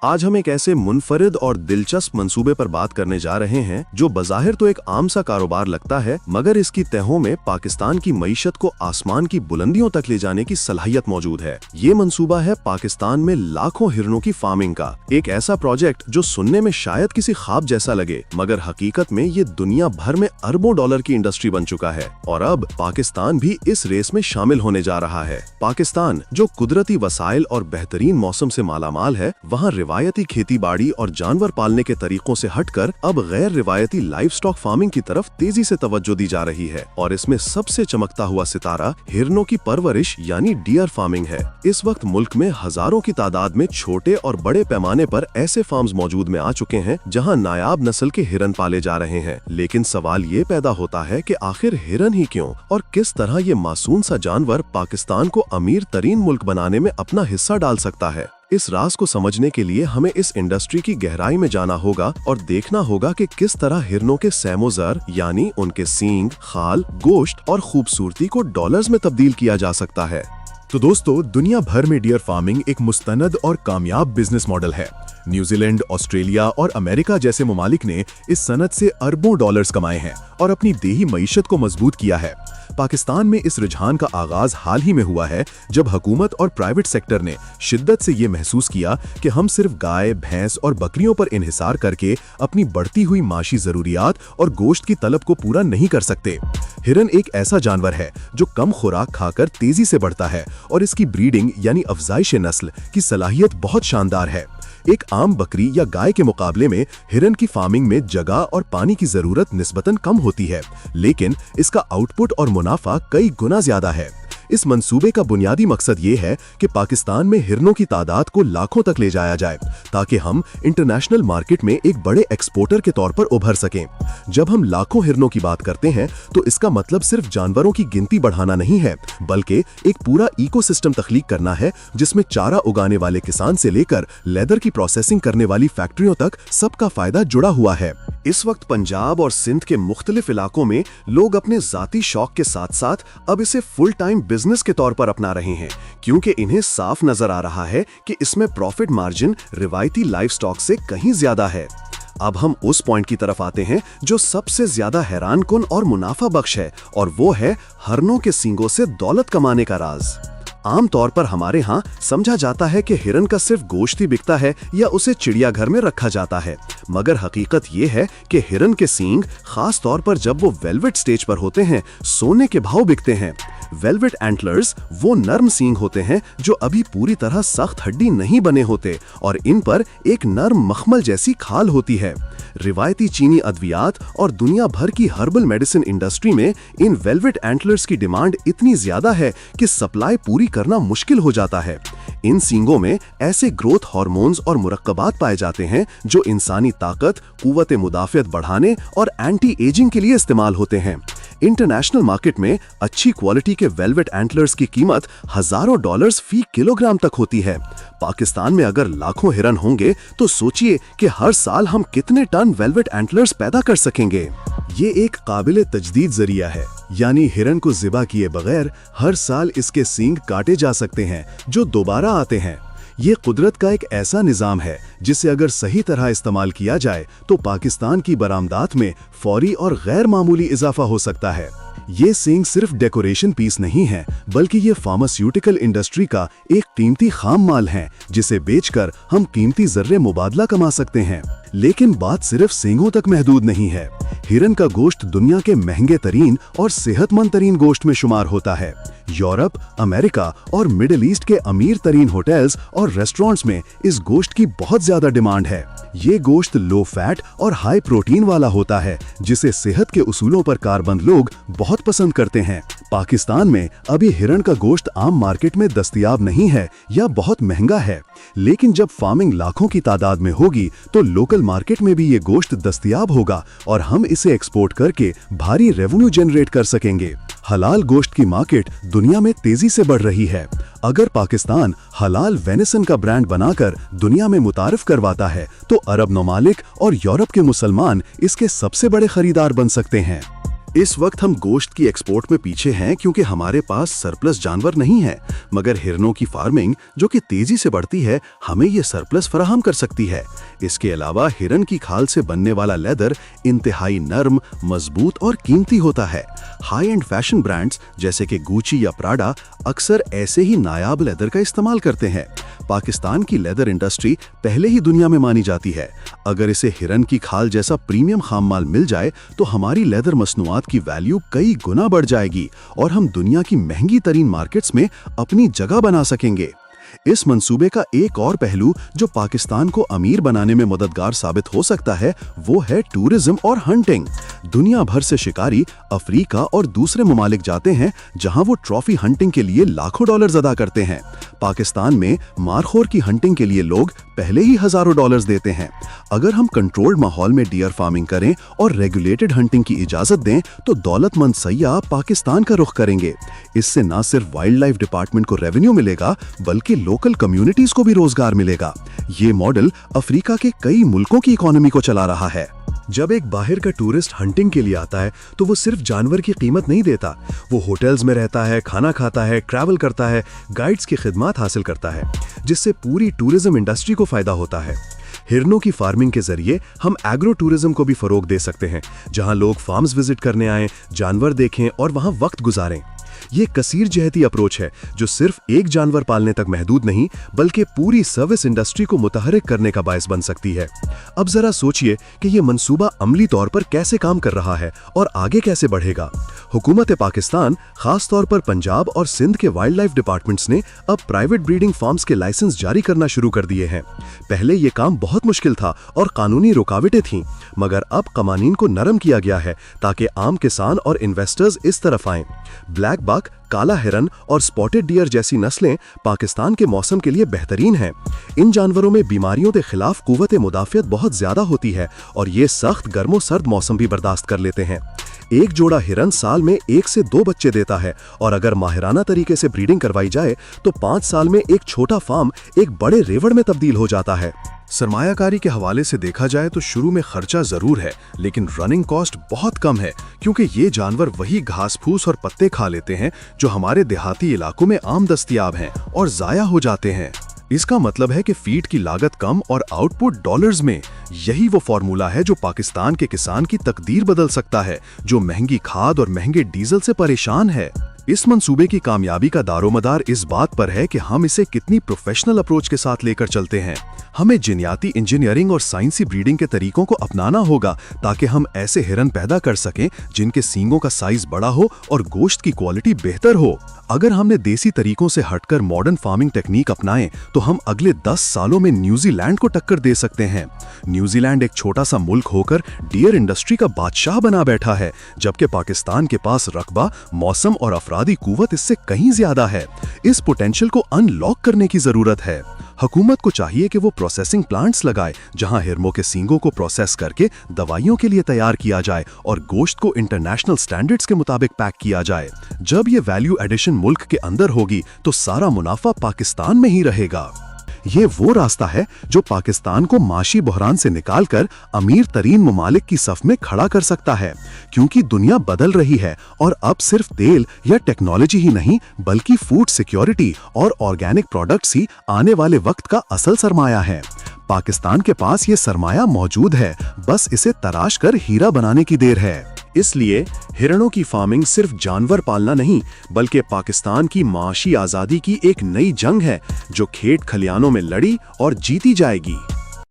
आज हम एक ऐसे मुनफरिद और दिलचस्प मंसूबे पर बात करने जा रहे हैं जो बज़ाहिर तो एक आम सा कारोबार लगता है, मगर इसकी तहों में पाकिस्तान की मईशत को आसमान की बुलंदियों तक ले जाने की सलाहियत मौजूद है। ये मंसूबा है पाकिस्तान में लाखों हिरणों की फार्मिंग का। एक ऐसा प्रोजेक्ट जो सुनने में शायद किसी ख्वाब जैसा लगे, मगर हकीकत में ये दुनिया भर में अरबों डॉलर की इंडस्ट्री बन चुका है और अब पाकिस्तान भी इस रेस में शामिल होने जा रहा है। पाकिस्तान जो कुदरती वसाइल और बेहतरीन मौसम से मालामाल है, वहाँ रिवायती खेती बाड़ी और जानवर पालने के तरीकों से हटकर अब गैर रिवायती लाइव स्टॉक फार्मिंग की तरफ तेजी से तवज्जो दी जा रही है और इसमें सबसे चमकता हुआ सितारा हिरणों की परवरिश यानी डियर फार्मिंग है। इस वक्त मुल्क में हजारों की तादाद में छोटे और बड़े पैमाने पर ऐसे फार्म्स मौजूद में आ चुके हैं जहां नायाब नस्ल के हिरन पाले जा रहे हैं। लेकिन सवाल ये पैदा होता है कि आखिर हिरन ही क्यों और किस तरह ये मासूम सा जानवर पाकिस्तान को अमीर तरीन मुल्क बनाने में अपना हिस्सा डाल सकता है। इस राज को समझने के लिए हमें इस इंडस्ट्री की गहराई में जाना होगा और देखना होगा कि किस तरह हिरणों के सैमोजर यानी उनके सींग, खाल, गोश्त और खूबसूरती को डॉलर्स में तब्दील किया जा सकता है। तो दोस्तों, दुनिया भर में डियर फार्मिंग एक मुस्तनद और कामयाब बिजनेस मॉडल है। न्यूजीलैंड, ऑस्ट्रेलिया और अमेरिका जैसे ममालिक ने इस सनत से अरबों डॉलर्स कमाए हैं और अपनी देही मईशत को मजबूत किया है। पाकिस्तान में इस रुझान का आगाज हाल ही में हुआ है जब हुकूमत और प्राइवेट सेक्टर ने शिद्दत से ये महसूस किया कि हम सिर्फ गाय, भैंस और बकरियों पर इन्हिसार करके अपनी बढ़ती हुई माशी जरूरियात और गोश्त की तलब को पूरा नहीं कर सकते। हिरन एक ऐसा जानवर है जो कम खुराक खाकर तेजी से बढ़ता है और इसकी ब्रीडिंग यानी अफजाइश नस्ल की सलाहियत बहुत शानदार है। एक आम बकरी या गाय के मुकाबले में हिरन की फार्मिंग में जगह और पानी की जरूरत निस्बतन कम होती है, लेकिन इसका आउटपुट और मुनाफा कई गुना ज्यादा है। इस मंसूबे का बुनियादी मकसद ये है कि पाकिस्तान में हिरनों की तादाद को लाखों तक ले जाया जाए ताकि हम इंटरनेशनल मार्केट में एक बड़े एक्सपोर्टर के तौर पर उभर सकें। जब हम लाखों हिरनों की बात करते हैं तो इसका मतलब सिर्फ जानवरों की गिनती बढ़ाना नहीं है, बल्कि एक पूरा इकोसिस्टम तख्लीक करना है जिसमें चारा उगाने वाले किसान से लेकर लेदर की प्रोसेसिंग करने वाली फैक्ट्रियों तक सबका फायदा जुड़ा हुआ है। इस वक्त पंजाब और सिंध के मुख्तलिफ इलाकों में लोग अपने जाती शौक के साथ साथ अब इसे फुल टाइम बिजनेस के तौर पर अपना रहे हैं, क्योंकि इन्हें साफ नजर आ रहा है कि इसमें प्रॉफिट मार्जिन रिवायती लाइव स्टॉक से कहीं ज्यादा है। अब हम उस पॉइंट की तरफ आते हैं जो सबसे ज्यादा हैरानकुन और मुनाफा बख्श है, और वो है हिरनों के सींगों से दौलत कमाने का राज। आम तौर पर हमारे यहाँ समझा जाता है कि हिरन का सिर्फ गोश्त ही बिकता है या उसे चिड़ियाघर में रखा जाता है, मगर हकीकत ये है कि हिरन के सींग खास तौर पर जब वो वेलवेट स्टेज पर होते हैं सोने के भाव बिकते हैं। वेलवेट एंटलर्स वो नर्म सींग होते हैं जो अभी पूरी तरह सख्त हड्डी नहीं बने होते और इन पर एक नर्म मखमल जैसी खाल होती है। रिवायती चीनी अद्वियात और दुनिया भर की हर्बल मेडिसिन इंडस्ट्री में इन वेलवेट एंटलर्स की डिमांड इतनी ज्यादा है कि सप्लाई पूरी करना मुश्किल हो जाता है। इन सींगों में ऐसे ग्रोथ हार्मोन्स और मुरक्कबात पाए जाते हैं जो इंसानी ताकत, कुव्वत मुदाफियत बढ़ाने और एंटी एजिंग के लिए इस्तेमाल होते हैं। इंटरनेशनल मार्केट में अच्छी क्वालिटी के वेलवेट एंटलर्स की कीमत हजारों डॉलर्स फी किलोग्राम तक होती है। पाकिस्तान में अगर लाखों हिरन होंगे तो सोचिए कि हर साल हम कितने टन वेलवेट एंटलर्स पैदा कर सकेंगे। ये एक काबिल तजदीद जरिया है, यानी हिरन को ज़िबा किए बगैर हर साल इसके सींग काटे जा सकते हैं जो दोबारा आते हैं। ये कुदरत का एक ऐसा निज़ाम है जिसे अगर सही तरह इस्तेमाल किया जाए तो पाकिस्तान की बरामदात में फौरी और गैर मामूली इजाफा हो सकता है। ये सींग सिर्फ डेकोरेशन पीस नहीं है, बल्कि ये फार्मास्यूटिकल इंडस्ट्री का एक कीमती खाम माल है जिसे बेचकर हम कीमती जर्रे मुबादला कमा सकते हैं। लेकिन बात सिर्फ सींगों तक महदूद नहीं है। हिरन का गोश्त दुनिया के महंगे तरीन और सेहतमंद तरीन गोश्त में शुमार होता है। यूरोप, अमेरिका और मिडिल ईस्ट के अमीर तरीन होटल्स और रेस्टोरेंट्स में इस गोश्त की बहुत ज्यादा डिमांड है। ये गोश्त लो फैट और हाई प्रोटीन वाला होता है जिसे सेहत के उसूलों पर कारबंद लोग बहुत पसंद करते हैं। पाकिस्तान में अभी हिरन का गोश्त आम मार्केट में दस्तयाब नहीं है या बहुत महंगा है, लेकिन जब फार्मिंग लाखों की तादाद में होगी तो लोकल मार्केट में भी ये गोश्त दस्तयाब होगा और हम इसे एक्सपोर्ट करके भारी रेवेन्यू जनरेट कर सकेंगे। हलाल गोश्त की मार्केट दुनिया में तेजी से बढ़ रही है। अगर पाकिस्तान हलाल वेनिसन का ब्रांड बनाकर दुनिया में मुतारिफ करवाता है तो अरब ममालिक और यूरोप के मुसलमान इसके सबसे बड़े खरीदार बन सकते हैं। इस वक्त हम गोश्त की एक्सपोर्ट में पीछे हैं क्योंकि हमारे पास सरप्लस जानवर नहीं है, मगर हिरणों की फार्मिंग जो कि तेजी से बढ़ती है हमें ये सरप्लस फराहम कर सकती है। इसके अलावा हिरन की खाल से बनने वाला लेदर इंतहाई नरम, मजबूत और कीमती होता है। हाई एंड फैशन ब्रांड्स जैसे कि गुची या प्राडा अक्सर ऐसे ही नायाब लेदर का इस्तेमाल करते हैं। पाकिस्तान की लेदर इंडस्ट्री पहले ही दुनिया में मानी जाती है। अगर इसे हिरन की खाल जैसा प्रीमियम खाम माल मिल जाए तो हमारी लेदर मसनूआत की वैल्यू कई गुना बढ़ जाएगी और हम दुनिया की महंगी तरीन मार्केट्स में अपनी जगह बना सकेंगे। इस मंसूबे का एक और पहलू जो पाकिस्तान को अमीर बनाने में मददगार साबित हो सकता है वो है टूरिज्म और हंटिंग। दुनिया भर से शिकारी अफ्रीका और दूसरे ममालिक जाते हैं जहां वो ट्रॉफी हंटिंग के लिए लाखों डॉलर्स अदा करते हैं। पाकिस्तान में मारखोर की हंटिंग के लिए लोग पहले ही हजारों डॉलर्स देते हैं। अगर हम कंट्रोल्ड माहौल में डियर फार्मिंग करें और रेगुलेटेड हंटिंग की इजाजत दें तो दौलतमंद सयाह पाकिस्तान का रुख करेंगे। इससे न सिर्फ वाइल्ड लाइफ डिपार्टमेंट को रेवेन्यू मिलेगा बल्कि लोकल कम्युनिटीज को भी रोजगार मिलेगा। ये मॉडल अफ्रीका के कई मुल्कों की इकोनॉमी को चला रहा है। जब एक बाहर का टूरिस्ट हंटिंग के लिए आता है तो वो सिर्फ जानवर की कीमत नहीं देता, वो होटल्स में रहता है, खाना खाता है, ट्रैवल करता है, गाइड्स की खिदमत हासिल करता है, जिससे पूरी टूरिज्म इंडस्ट्री को फायदा होता है। हिरनों की फार्मिंग के जरिए हम एग्रो टूरिज्म को भी फरोग दे सकते हैं, जहां लोग फार्म्स विजिट करने आएं, जानवर देखें और वहां वक्त गुजारें। ये कसीर जहती अप्रोच है जो सिर्फ एक जानवर पालने तक महदूद नहीं बल्कि पूरी सर्विस इंडस्ट्री को मुतहरिक करने का बायस बन सकती है। अब जरा सोचिए कि ये मंसूबा अमली तौर पर कैसे काम कर रहा है और आगे कैसे बढ़ेगा। हुकूमत पाकिस्तान खास तौर पर पंजाब और सिंध के वाइल्ड लाइफ डिपार्टमेंट्स ने अब प्राइवेट ब्रीडिंग फार्म्स के लाइसेंस जारी करना शुरू कर दिए हैं। पहले ये काम बहुत मुश्किल था और कानूनी रुकावटें थीं, मगर अब कवानीन को नरम किया गया है ताकि आम किसान और इन्वेस्टर्स इस तरफ आएं। ब्लैक बक, काला हिरन और स्पॉटेड डियर जैसी नस्लें पाकिस्तान के मौसम के लिए बेहतरीन हैं। इन जानवरों में बीमारियों के खिलाफ कुव्वत मुदाफियत बहुत ज्यादा होती है और ये सख्त गर्मो सर्द मौसम भी बर्दाश्त कर लेते हैं। एक जोड़ा हिरन साल में 1 से 2 बच्चे देता है और अगर माहिराना तरीके से ब्रीडिंग करवाई जाए तो 5 साल में एक छोटा फार्म एक बड़े रेवड़ में तब्दील हो जाता है। सरमायाकारी के हवाले से देखा जाए तो शुरू में खर्चा जरूर है, लेकिन रनिंग कॉस्ट बहुत कम है क्योंकि ये जानवर वही घास फूस और पत्ते खा लेते हैं जो हमारे देहाती इलाकों में आम दस्तयाब हैं और जाया हो जाते हैं। इसका मतलब है कि फीड की लागत कम और आउटपुट डॉलर्स में। यही वो फॉर्मूला है जो पाकिस्तान के किसान की तकदीर बदल सकता है, जो महंगी खाद और महंगे डीजल से परेशान है। इस मंसूबे की कामयाबी का दारोमदार इस बात पर है कि हम इसे कितनी प्रोफेशनल अप्रोच के साथ लेकर चलते हैं। हमें जिन्याती इंजीनियरिंग और साइंसी ब्रीडिंग के तरीकों को अपनाना होगा ताकि हम ऐसे हिरन पैदा कर सकें जिनके सींगों का साइज बड़ा हो और गोश्त की क्वालिटी बेहतर हो। अगर हमने देसी तरीकों से हटकर मॉडर्न फार्मिंग टेक्निक अपनाएं तो हम अगले 10 सालों में न्यूजीलैंड को टक्कर दे सकते हैं। न्यूजीलैंड एक छोटा सा मुल्क होकर डियर इंडस्ट्री का बादशाह बना बैठा है, जबकि पाकिस्तान के पास रकबा, मौसम और अफरादी कुव्वत इससे कहीं ज्यादा है। इस पोटेंशियल को अनलॉक करने की जरूरत है। हुकूमत को चाहिए कि वो प्रोसेसिंग प्लांट्स लगाए जहां हिरनों के सींगों को प्रोसेस करके दवाइयों के लिए तैयार किया जाए और गोश्त को इंटरनेशनल स्टैंडर्ड्स के मुताबिक पैक किया जाए। जब ये वैल्यू एडिशन मुल्क के अंदर होगी तो सारा मुनाफा पाकिस्तान में ही रहेगा। ये वो रास्ता है जो पाकिस्तान को माशी बहरान से निकालकर अमीर तरीन ममालिक की सफ में खड़ा कर सकता है, क्योंकि दुनिया बदल रही है और अब सिर्फ तेल या टेक्नोलॉजी ही नहीं बल्कि फूड सिक्योरिटी और ऑर्गेनिक प्रोडक्ट्स ही आने वाले वक्त का असल सरमाया है। पाकिस्तान के पास ये सरमाया मौजूद है, बस इसे तराश कर हीरा बनाने की देर है। इसलिए हिरणों की फार्मिंग सिर्फ जानवर पालना नहीं बल्कि पाकिस्तान की माशी आज़ादी की एक नई जंग है जो खेत खलियानों में लड़ी और जीती जाएगी।